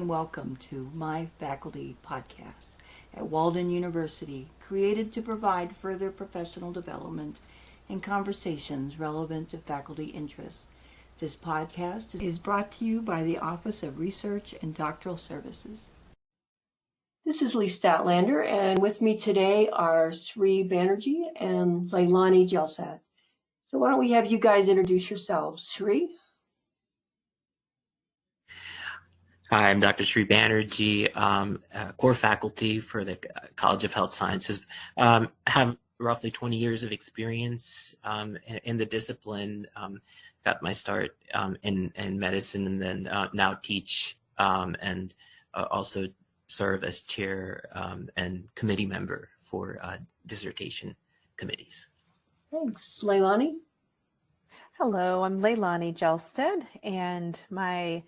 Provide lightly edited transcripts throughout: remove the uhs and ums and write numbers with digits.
and welcome to My Faculty Podcast at Walden University, created to provide further professional development and conversations relevant to faculty interests. This podcast is brought to you by the Office of Research and Doctoral Services. This is Lee Statlander, and with me today are Sri Banerjee and Leilani Jelsad. So why don't we have you guys introduce yourselves? Sri? Hi, I'm Dr. Sri Banerjee, core faculty for the College of Health Sciences. I have roughly 20 years of experience in the discipline. Got my start in medicine, and then now teach and also serve as chair and committee member for dissertation committees. Thanks. Leilani? Hello, I'm Leilani Jelsad, and my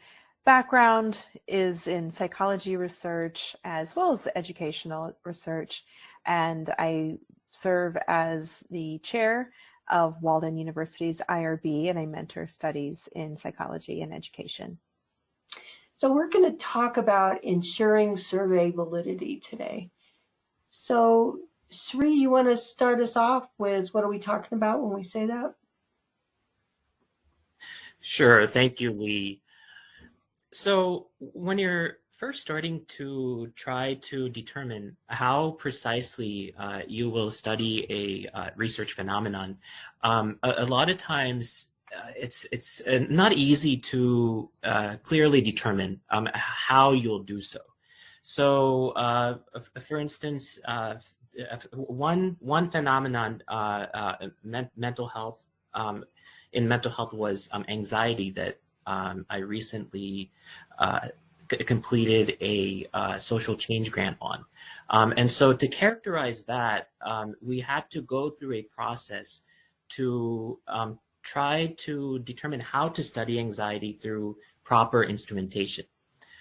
background is in psychology research as well as educational research, and I serve as the chair of Walden University's IRB, and I mentor studies in psychology and education. So we're going to talk about ensuring survey validity today. So Sri, you want to start us off with what are we talking about when we say that? Sure, thank you, Lee. So when you're first starting to try to determine how precisely you will study a research phenomenon, a lot of times it's not easy to clearly determine how you'll do so. So, for instance, one phenomenon mental health in mental health was anxiety that I recently completed a social change grant on. And so to characterize that, we had to go through a process to try to determine how to study anxiety through proper instrumentation.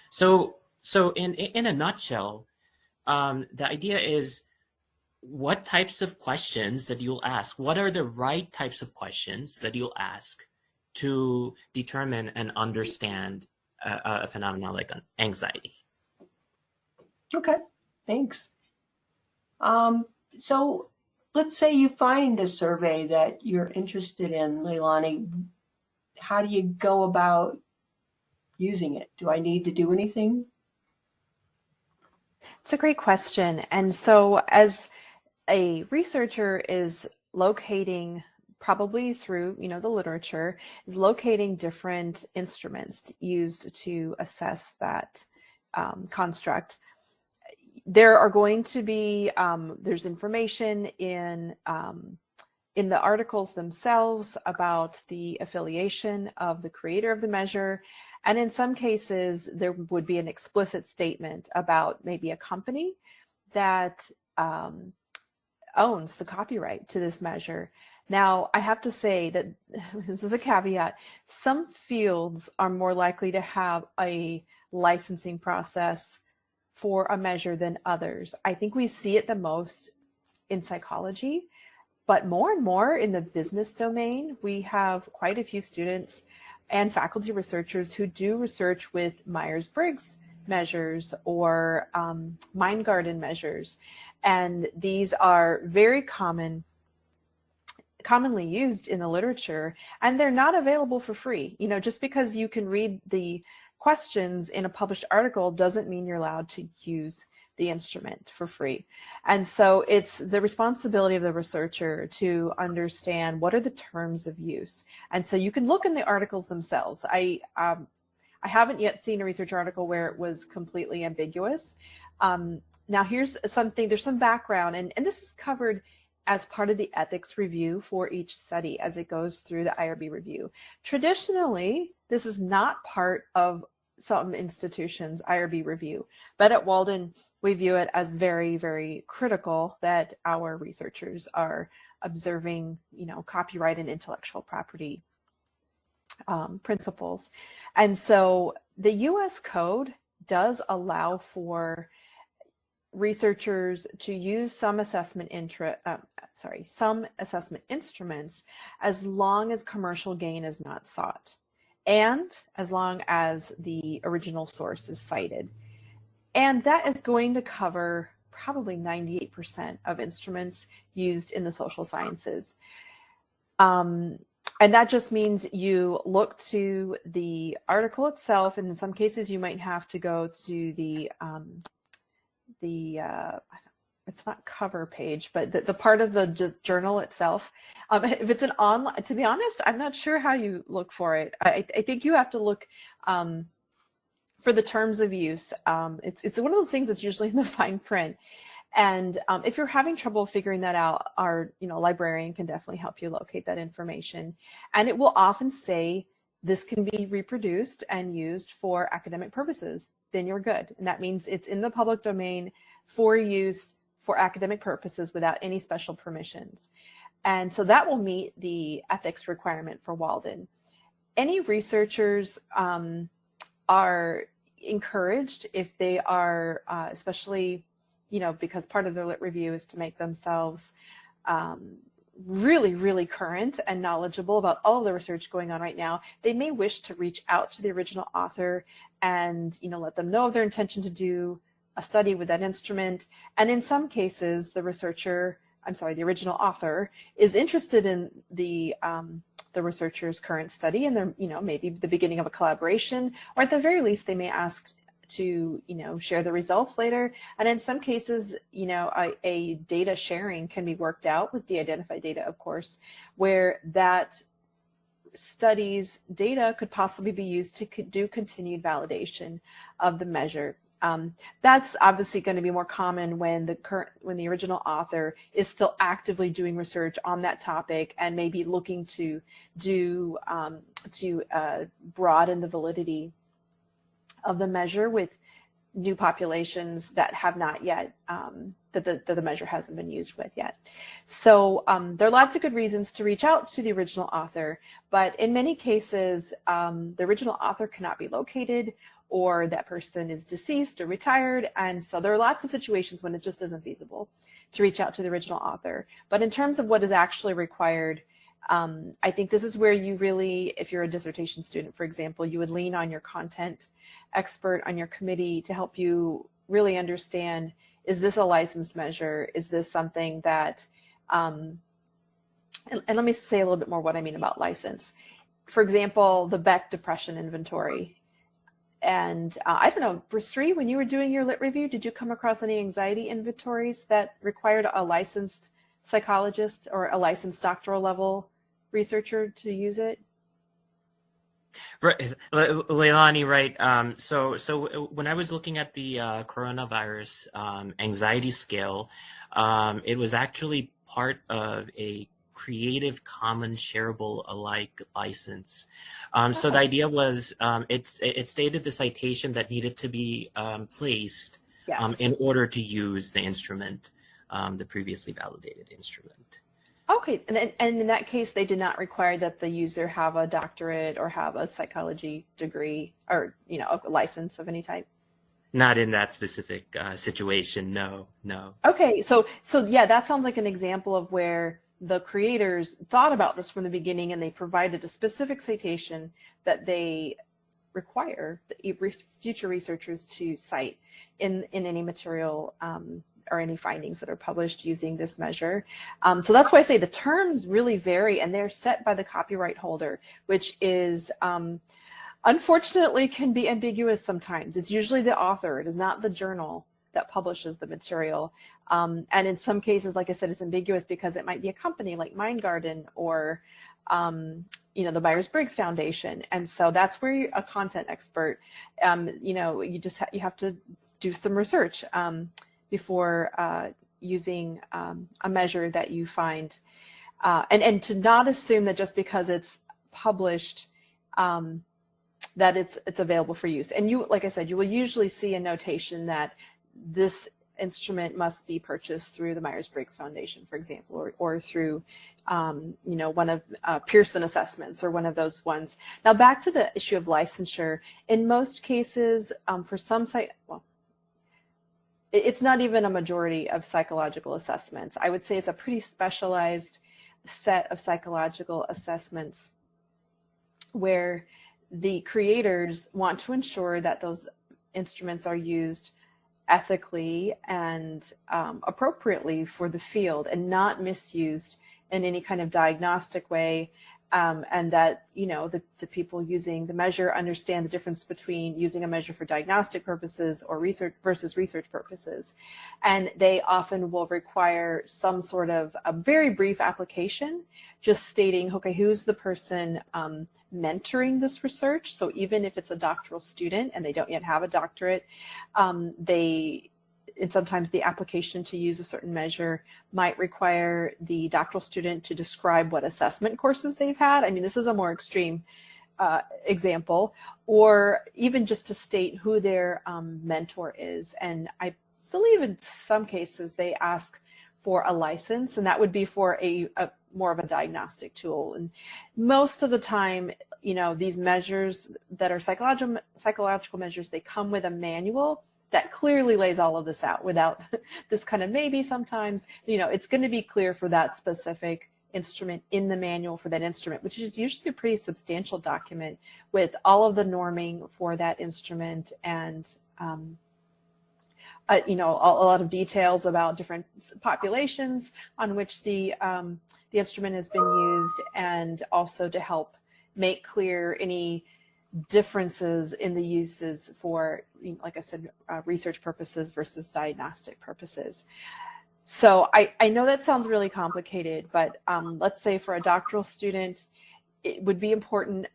So in a nutshell, the idea is what types of questions that you'll ask, what are the right types of questions that you'll ask to determine and understand a phenomenon like anxiety. Okay, thanks. So let's say you find a survey that you're interested in, Leilani. How do you go about using it? Do I need to do anything? It's a great question. And so as a researcher is locating, probably through the literature, is locating different instruments used to assess that construct. There are going to be there's information in the articles themselves about the affiliation of the creator of the measure, and in some cases there would be an explicit statement about maybe a company that owns the copyright to this measure. Now, I have to say that this is a caveat. Some fields are more likely to have a licensing process for a measure than others. I think we see it the most in psychology, but more and more in the business domain. We have quite a few students and faculty researchers who do research with Myers-Briggs measures or Mind-Garden measures. And these are very commonly used in the literature, and they're not available for free. Just because you can read the questions in a published article doesn't mean you're allowed to use the instrument for free. And so it's the responsibility of the researcher to understand what are the terms of use. And so you can look in the articles themselves. I haven't yet seen a research article where it was completely ambiguous. Now there's some background, and this is covered as part of the ethics review for each study as it goes through the IRB review. Traditionally, this is not part of some institutions' IRB review, but at Walden, we view it as very, very critical that our researchers are observing, copyright and intellectual property principles. And so the US Code does allow for researchers to use some assessment instruments as long as commercial gain is not sought. and as long as the original source is cited. And that is going to cover probably 98% of instruments used in the social sciences. And that just means you look to the article itself, and in some cases you might have to go to the it's not cover page, but the part of the journal itself. If it's an online, to be honest, I'm not sure how you look for it. I think you have to look for the terms of use. It's one of those things that's usually in the fine print. And if you're having trouble figuring that out, our librarian can definitely help you locate that information. And it will often say this can be reproduced and used for academic purposes. Then you're good. And that means it's in the public domain for use for academic purposes without any special permissions. And so that will meet the ethics requirement for Walden. Any researchers are encouraged, if they are, especially, because part of their lit review is to make themselves really, really current and knowledgeable about all of the research going on right now, they may wish to reach out to the original author and, let them know of their intention to do a study with that instrument. And in some cases, the original author is interested in the researcher's current study, and they're, maybe the beginning of a collaboration, or at the very least, they may ask to, share the results later. And in some cases, a data sharing can be worked out with de-identified data, of course, where that study's data could possibly be used to do continued validation of the measure. That's obviously going to be more common when the original author is still actively doing research on that topic and maybe looking to broaden the validity of the measure with new populations that have not yet that the measure hasn't been used with yet. So there are lots of good reasons to reach out to the original author, but in many cases the original author cannot be located, or that person is deceased or retired. And so there are lots of situations when it just isn't feasible to reach out to the original author. But in terms of what is actually required, I think this is where you really, if you're a dissertation student, for example, you would lean on your content expert on your committee to help you really understand, is this a licensed measure? Is this something that, and let me say a little bit more what I mean about license. For example, the Beck Depression Inventory. And I don't know, Sri, when you were doing your lit review, did you come across any anxiety inventories that required a licensed psychologist or a licensed doctoral level researcher to use it? Right, Leilani, right. So when I was looking at the coronavirus anxiety scale, it was actually part of a Creative Commons shareable alike license. So the idea was it stated the citation that needed to be placed in order to use the instrument, the previously validated instrument. Okay, and in that case, they did not require that the user have a doctorate or have a psychology degree or a license of any type. Not in that specific situation, no. Okay, so yeah, that sounds like an example of where the creators thought about this from the beginning, and they provided a specific citation that they require future researchers to cite in any material or any findings that are published using this measure. So that's why I say the terms really vary, and they're set by the copyright holder, which is unfortunately can be ambiguous sometimes. It's usually the author, it is not the journal that publishes the material. And in some cases, like I said, it's ambiguous because it might be a company like Mindgarden or the Myers-Briggs Foundation. And so that's where a content expert, you have to do some research before using a measure that you find, and to not assume that just because it's published that it's available for use. And you, like I said, you will usually see a notation that this instrument must be purchased through the Myers-Briggs Foundation, for example, or through one of Pearson assessments or one of those ones. Now back to the issue of licensure. In most cases, for some it's not even a majority of psychological assessments. I would say it's a pretty specialized set of psychological assessments where the creators want to ensure that those instruments are used ethically and appropriately for the field and not misused in any kind of diagnostic way, and that, you know, the people using the measure understand the difference between using a measure for diagnostic purposes or research versus research purposes. And they often will require some sort of a very brief application, just stating, okay, who's the person mentoring this research. So even if it's a doctoral student and they don't yet have a doctorate, and sometimes the application to use a certain measure might require the doctoral student to describe what assessment courses they've had. I mean, this is a more extreme example, or even just to state who their mentor is. And I believe in some cases they ask for a license, and that would be for a more of a diagnostic tool. And most of the time, you know, these measures that are psychological measures, they come with a manual that clearly lays all of this out without this kind of maybe sometimes, you know, it's going to be clear for that specific instrument in the manual for that instrument, which is usually a pretty substantial document with all of the norming for that instrument and, you know, a lot of details about different populations on which the instrument has been used, and also to help make clear any differences in the uses for, like I said, research purposes versus diagnostic purposes. So I know that sounds really complicated, but let's say for a doctoral student, it would be important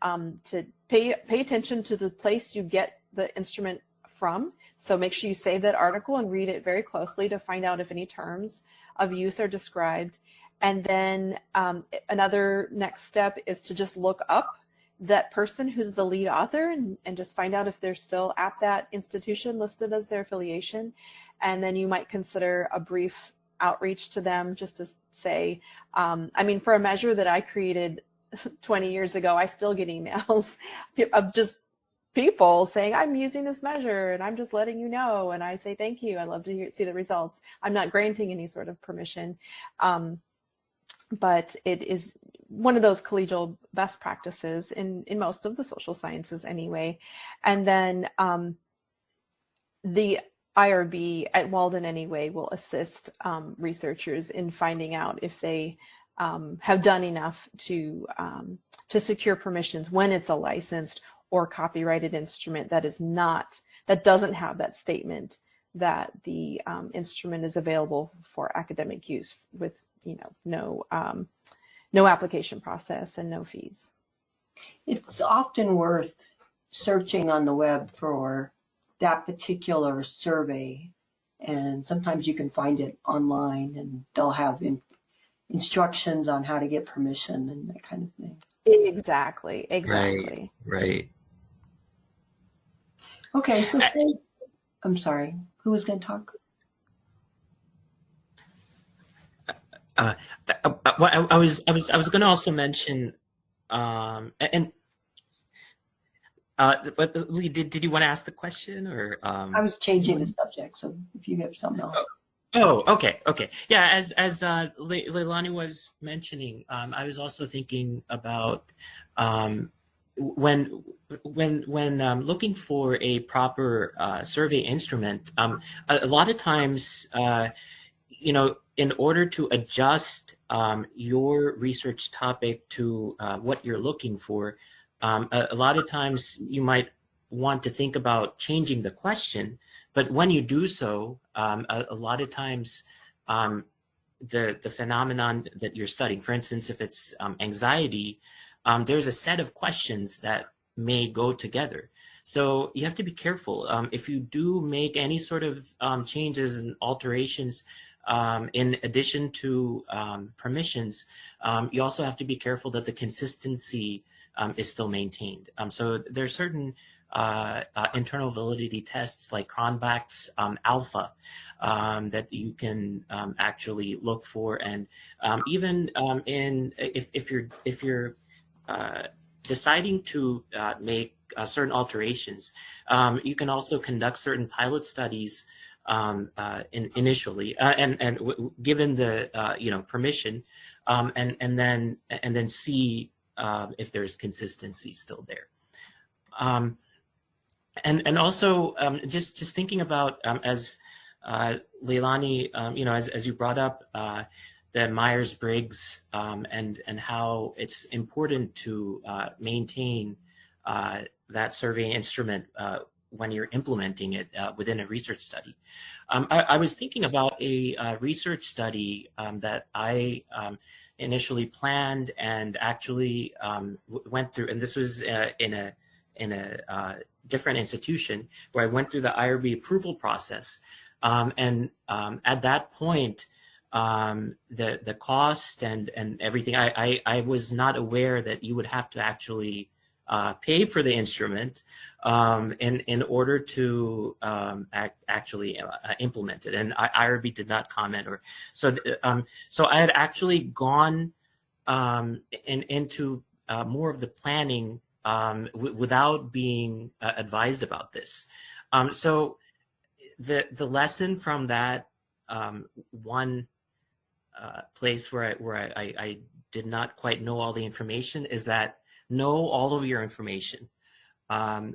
to pay attention to the place you get the instrument from. So make sure you save that article and read it very closely to find out if any terms of use are described. And then another next step is to just look up that person who's the lead author and just find out if they're still at that institution listed as their affiliation. And then you might consider a brief outreach to them just to say, I mean, for a measure that I created 20 years ago, I still get emails of just people saying, I'm using this measure and I'm just letting you know. And I say, thank you. I love to see the results. I'm not granting any sort of permission. But it is one of those collegial best practices in most of the social sciences anyway. And then the IRB at Walden anyway will assist researchers in finding out if they have done enough to secure permissions when it's a licensed or copyrighted instrument that doesn't have that statement that the instrument is available for academic use with, you know, no application process and no fees. It's often worth searching on the web for that particular survey, and sometimes you can find it online and they'll have instructions on how to get permission and that kind of thing. Exactly. Right. Okay, so I'm sorry, who was going to talk? I was going to also mention, but Lee, did you want to ask the question, or? I was changing the subject, so if you have something else. Oh, okay. Yeah, as Leilani was mentioning, I was also thinking about when looking for a proper survey instrument, a lot of times, you know, in order to adjust your research topic to what you're looking for, a lot of times you might want to think about changing the question. But when you do so, a lot of times the phenomenon that you're studying, for instance, if it's anxiety, there's a set of questions that may go together. So you have to be careful. If you do make any sort of changes and alterations, in addition to permissions, you also have to be careful that the consistency is still maintained. So there are certain internal validity tests like Cronbach's alpha that you can actually look for, and even if you're deciding to make certain alterations, you can also conduct certain pilot studies initially, and given the permission, and then see if there's consistency still there. And also just thinking about as Leilani, as you brought up the Myers-Briggs and how it's important to maintain that survey instrument when you're implementing it within a research study. I was thinking about a research study that I initially planned and actually went through, and this was in a different institution where I went through the IRB approval process. And at that point, the cost and everything, I was not aware that you would have to actually pay for the instrument in order to actually implement it. And IRB did not comment, or so. So I had actually gone into more of the planning without being advised about this. So the lesson from that one place where I did not quite know all the information is that know all of your information.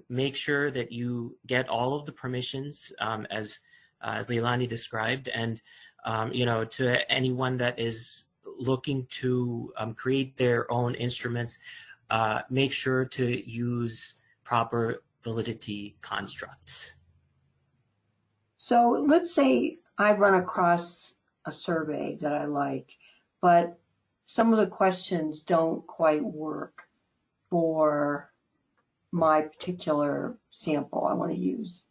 Make sure that you get all of the permissions as Leilani described, and to anyone that is looking to create their own instruments, make sure to use proper validity constructs. So let's say I run across a survey that I like, but some of the questions don't quite work for my particular sample I want to use.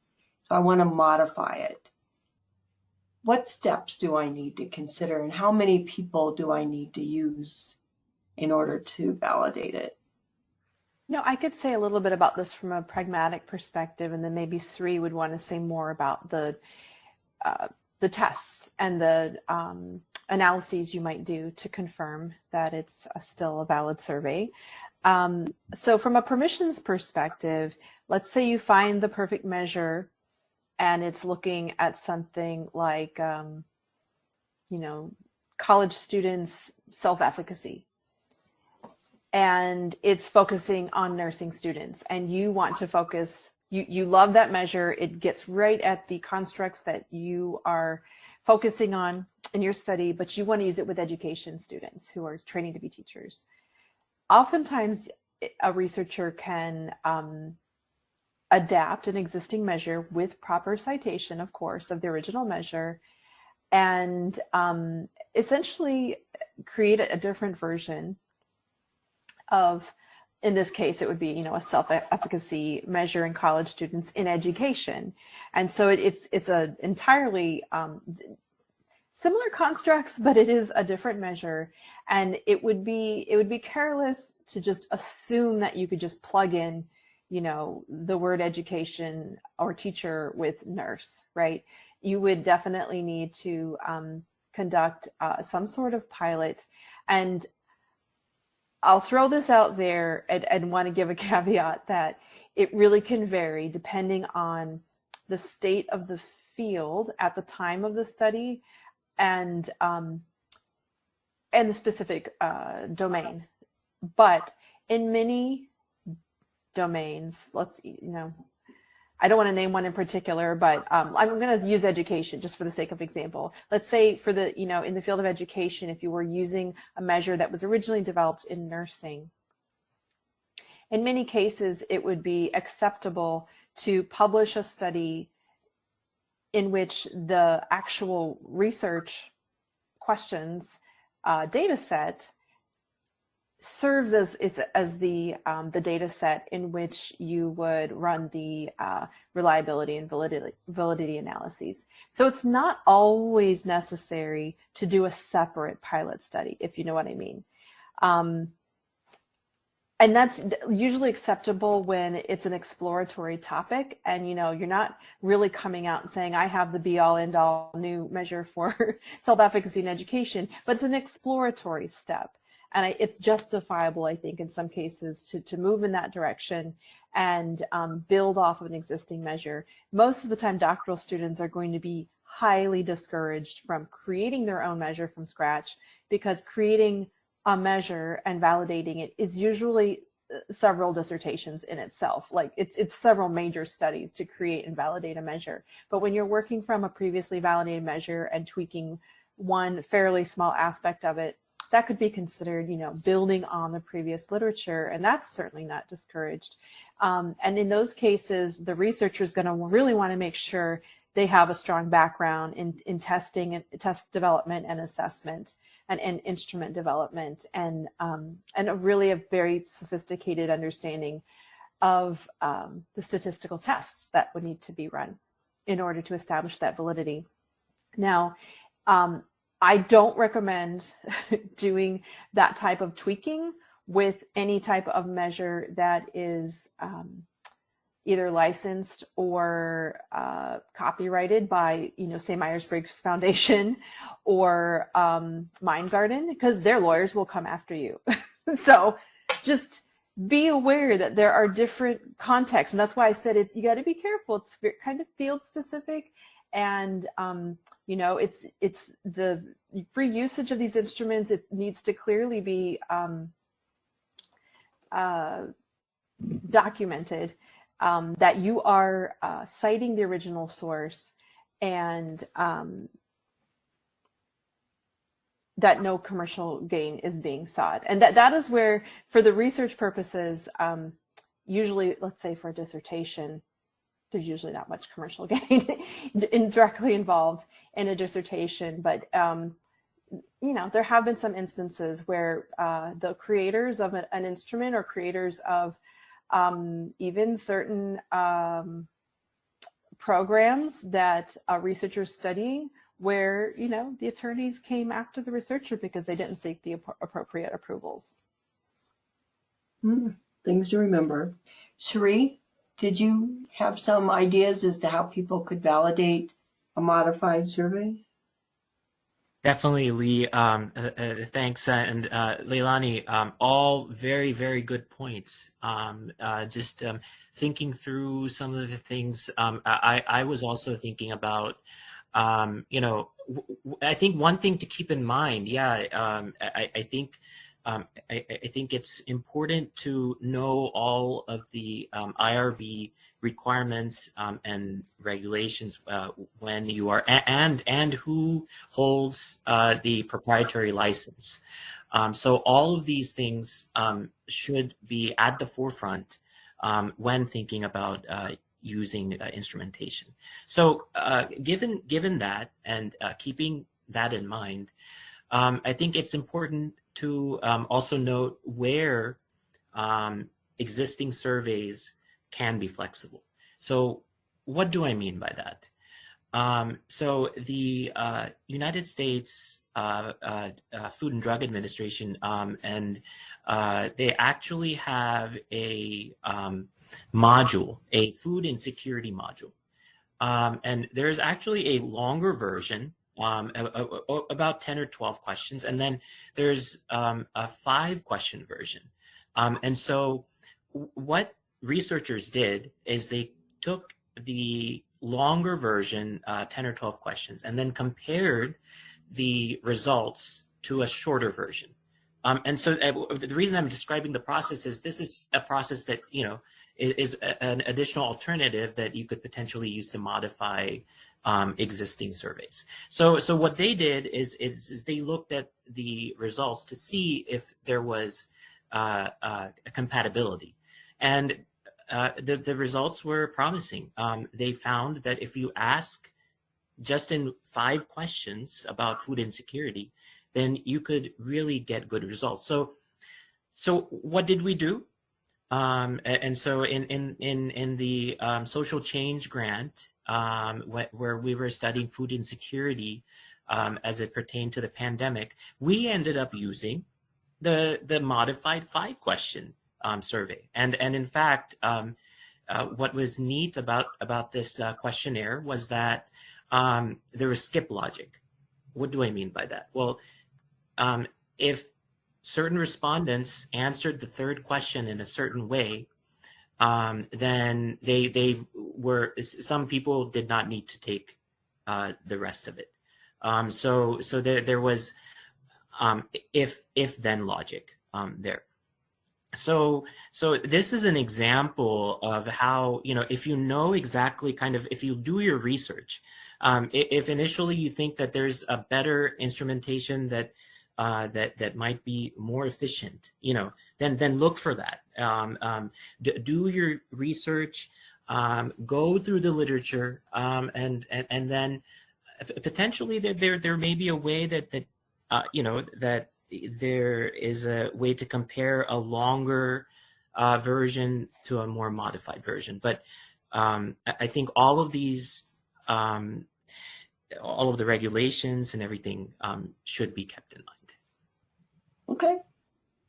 So I want to modify it. What steps do I need to consider, and how many people do I need to use in order to validate it? I could say a little bit about this from a pragmatic perspective, and then maybe Sri would want to say more about the tests and the analyses you might do to confirm that it's still a valid survey. So from a permissions perspective, let's say you find the perfect measure and it's looking at something like, college students' self-efficacy. And it's focusing on nursing students, and you want to focus, you love that measure. It gets right at the constructs that you are focusing on in your study, but you want to use it with education students who are training to be teachers. Oftentimes, a researcher can adapt an existing measure with proper citation, of course, of the original measure, and essentially create a different version of, in this case, it would be, a self-efficacy measure in college students in education. And so it's a entirely similar constructs, but it is a different measure. And it would be careless to just assume that you could just plug in, the word education or teacher with nurse, right? You would definitely need to conduct some sort of pilot. And I'll throw this out there and want to give a caveat that it really can vary depending on the state of the field at the time of the study and the specific domain. But in many domains, I don't want to name one in particular, but I'm going to use education just for the sake of example. Let's say for the, in the field of education, if you were using a measure that was originally developed in nursing, in many cases, it would be acceptable to publish a study in which the actual research questions data set serves as the data set in which you would run the reliability and validity analyses. So it's not always necessary to do a separate pilot study, if you know what I mean. And that's usually acceptable when it's an exploratory topic and you're not really coming out and saying, I have the be all end all new measure for self-efficacy in education, but it's an exploratory step. And it's justifiable, I think, in some cases to move in that direction and build off of an existing measure. Most of the time, doctoral students are going to be highly discouraged from creating their own measure from scratch, because creating a measure and validating it is usually several dissertations in itself. Like it's several major studies to create and validate a measure. But when you're working from a previously validated measure and tweaking one fairly small aspect of it, that could be considered, building on the previous literature, and that's certainly not discouraged. And in those cases, the researcher is going to really want to make sure they have a strong background in testing and test development and assessment and instrument development and a very sophisticated understanding of the statistical tests that would need to be run in order to establish that validity. Now, I don't recommend doing that type of tweaking with any type of measure that is either licensed or copyrighted by, say, Myers-Briggs Foundation or Mindgarden, because their lawyers will come after you. So just be aware that there are different contexts. And that's why I said you got to be careful. It's kind of field specific. And, it's the free usage of these instruments. It needs to clearly be documented that you are citing the original source and that no commercial gain is being sought. And that is where, for the research purposes, usually, let's say for a dissertation, there's usually not much commercial gain directly involved in a dissertation, but there have been some instances where the creators of an instrument or creators of even certain programs that a researcher's studying, where the attorneys came after the researcher because they didn't seek the appropriate approvals. Things to remember. Cherie, did you have some ideas as to how people could validate a modified survey? Definitely, Lee. Thanks, and Leilani. All very, very good points. Just thinking through some of the things. I was also thinking about. I think one thing to keep in mind. I think. I think it's important to know all of the IRB requirements and regulations when you are and who holds the proprietary license. So all of these things should be at the forefront when thinking about using instrumentation. So given that and keeping that in mind, I think it's important to also note where existing surveys can be flexible. So what do I mean by that? So the United States Food and Drug Administration, and they actually have a module, a food insecurity module. And there's actually a longer version, about 10 or 12 questions. And then there's a 5-question version. And so what researchers did is they took the longer version, 10 or 12 questions, and then compared the results to a shorter version. And so the reason I'm describing the process is this is a process that, is an additional alternative that you could potentially use to modify existing surveys. So what they did is they looked at the results to see if there was a compatibility, and the results were promising. They found that if you ask just in 5 questions about food insecurity, then you could really get good results. So what did we do? And so in the social change grant, where we were studying food insecurity as it pertained to the pandemic, we ended up using the modified 5-question survey. And in fact, what was neat about this questionnaire was that there was skip logic. What do I mean by that? Well, if certain respondents answered the 3rd question in a certain way, then they were, some people did not need to take the rest of it. So there was if then logic there. So this is an example of how, if you know exactly if you do your research, if initially you think that there's a better instrumentation that might be more efficient, then look for that. Do your research, go through the literature, and then potentially there may be a way that there is a way to compare a longer version to a more modified version. But I think all of these, all of the regulations and everything should be kept in mind. Okay,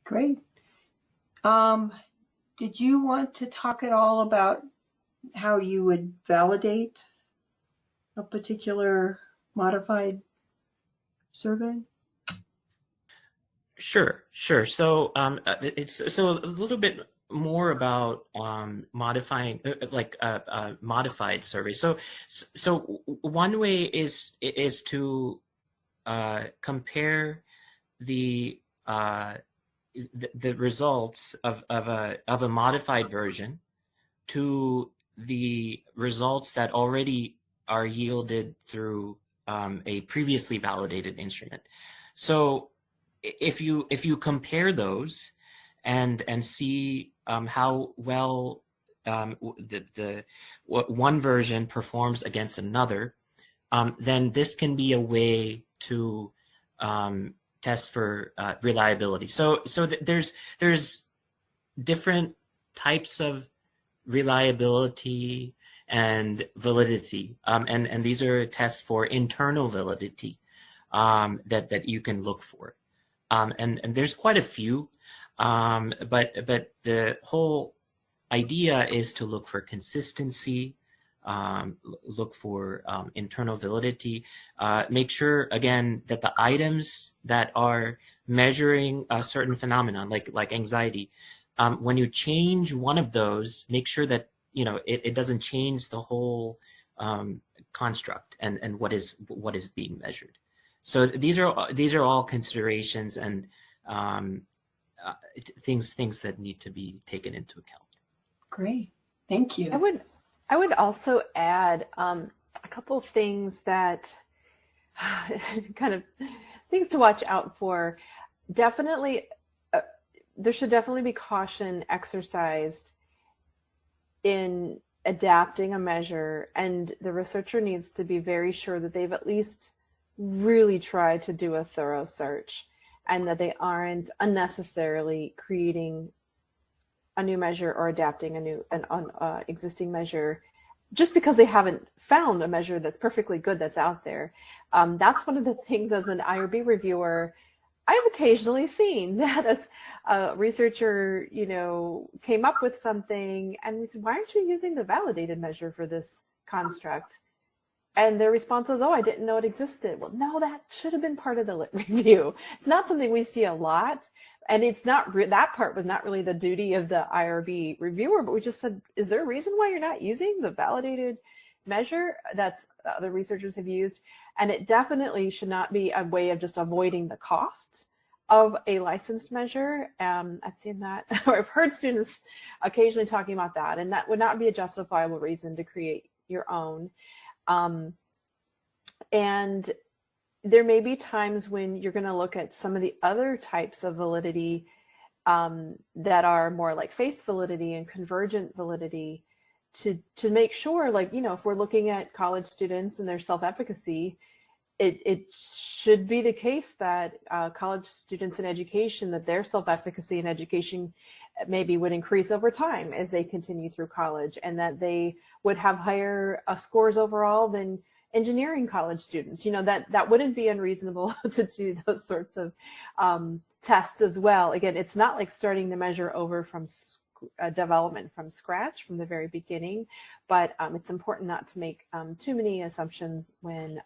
great. Did you want to talk at all about how you would validate a particular modified survey? Sure. So it's a little bit more about modifying modified survey. So one way is to compare the results of a modified version to the results that already are yielded through a previously validated instrument. So if you compare those and see how well what one version performs against another, then this can be a way to test for reliability. So there's different types of reliability and validity, and these are tests for internal validity that you can look for. And there's quite a few, but the whole idea is to look for consistency, look for internal validity, make sure again that the items that are measuring a certain phenomenon, like anxiety, when you change one of those, make sure that it doesn't change the whole construct and what is being measured. So these are all considerations and things that need to be taken into account. Great, thank you. I would also add a couple of things that kind of things to watch out for. Definitely, there should definitely be caution exercised in adapting a measure, and the researcher needs to be very sure that they've at least really try to do a thorough search and that they aren't unnecessarily creating a new measure or adapting an existing measure just because they haven't found a measure that's perfectly good that's out there. That's one of the things as an IRB reviewer I've occasionally seen, that as a researcher, came up with something and we said, why aren't you using the validated measure for this construct? And their response was, oh, I didn't know it existed. Well, no, that should have been part of the lit review. It's not something we see a lot. And it's not, that part was not really the duty of the IRB reviewer, but we just said, is there a reason why you're not using the validated measure that's other researchers have used? And it definitely should not be a way of just avoiding the cost of a licensed measure. I've seen that, or I've heard students occasionally talking about that, and that would not be a justifiable reason to create your own. And there may be times when you're going to look at some of the other types of validity that are more like face validity and convergent validity to make sure, if we're looking at college students and their self-efficacy, it should be the case that college students in education, that their self-efficacy in education maybe would increase over time as they continue through college, and that they would have higher scores overall than engineering college students. That wouldn't be unreasonable to do those sorts of tests as well. Again, it's not like starting the measure over from development from scratch from the very beginning, but it's important not to make too many assumptions when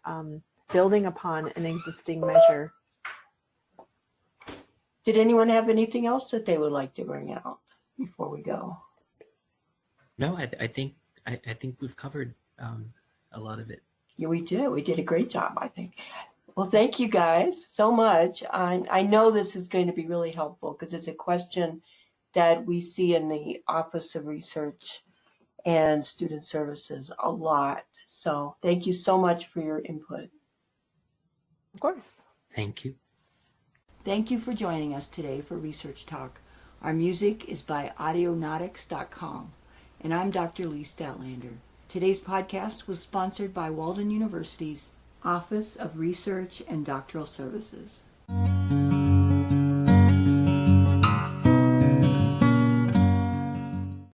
building upon an existing measure. Did anyone have anything else that they would like to bring out before we go? No, I think we've covered a lot of it. Yeah, we did. We did a great job, I think. Well, thank you guys so much. I know this is going to be really helpful because it's a question that we see in the Office of Research and Student Services a lot. So thank you so much for your input. Of course. Thank you. Thank you for joining us today for Research Talk. Our music is by audionautics.com, and I'm Dr. Lee Statlander. Today's podcast was sponsored by Walden University's Office of Research and Doctoral Services.